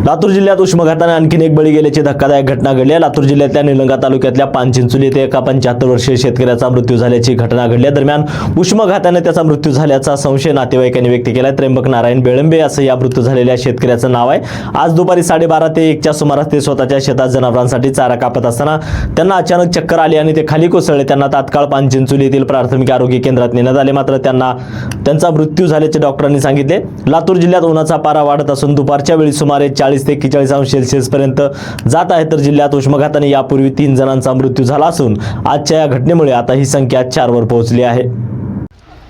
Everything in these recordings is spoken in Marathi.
लातूर जिल्ह्यात उष्माघाताने आणखीन एक बळी गेल्याची धक्कादायक घटना घडली आहे। लातूर जिल्ह्यातल्या निलंगा तालुक्यातल्या पानचिंचोली येथे एका 75 वर्षीय शेतकऱ्याचा मृत्यू झाल्याची घटना घडली आहे। दरम्यान उष्माघाताने त्याचा मृत्यू झाल्याचा संशय नातेवाईकांनी व्यक्त केलाय। त्र्यंबक नारायण बेळंबे असं या मृत्यू झालेल्या शेतकऱ्याचं नाव आहे। आज दुपारी 12:30 ते 1च्या सुमारास ते स्वतःच्या शेतात जनावरांसाठी चारा कापत असताना त्यांना अचानक चक्कर आली आणि ते खाली कोसळले। त्यांना तात्काळ पानचिंचोली येथील प्राथमिक आरोग्य केंद्रात नेण्यात आले, मात्र त्यांचा मृत्यू झाल्याचे डॉक्टरांनी सांगितले। लातूर जिल्ह्यात उन्हाचा पारा वाढत असून दुपारच्या वेळी सुमारे 40 ते 41 अंश सेल्सिअस पर्यंत जात आहे। तर जिल्ह्यात उष्माघाताने यापूर्वी 3 जणांचा मृत्यू झाला असून आजच्या या घटनेमुळे आता ही संख्या 4 वर पोहोचली आहे।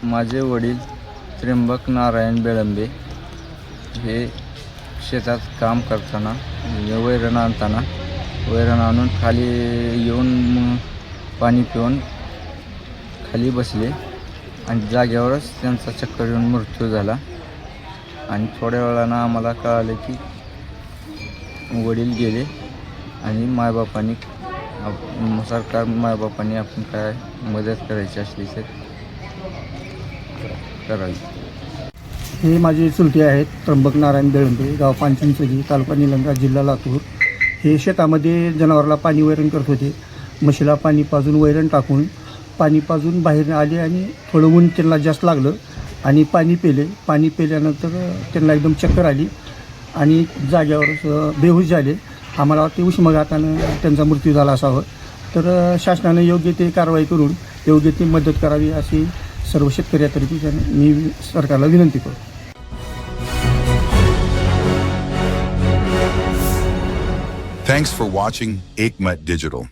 माझे वडील त्र्यंबक नारायण बेळंबे हे शेतात काम करताना वैरण आणून खाली येऊन पाणी पिऊन खाली बसले आणि जागेवरच त्यांचा चक्कर येऊन मृत्यू झाला। आणि थोड्या वेळानं आम्हाला कळालं की वडील गेले आणि मायबापांनी मायबापांनी आपण काय मदत करायची असली तर करावी। हे माझे चुलते आहेत त्र्यंबक नारायण बेळंबे, गाव पानचिंचोली, तालुका निलंगा, जिल्हा लातूर। हे शेतामध्ये जनावराला पाणी वैरण करत होते। म्हशीला पाणी पाजून वैरण टाकून पाणी पाजून बाहेर आले आणि थोडं ऊन त्यांना जास्त लागलं आणि पाणी पिले। पाणी पिल्यानंतर त्यांना एकदम चक्कर आली आणि जाग्यावर बेहोश झाले। आम्हाला वाटते उष्माघातानं त्यांचा मृत्यू झाला असावा, तर शासनानं योग्य ते कारवाई करून योग्य ती मदत करावी अशी सर्व शेतकऱ्यातर्फे मी सरकारला विनंती करतो। Thanks for watching Ekmat Digital.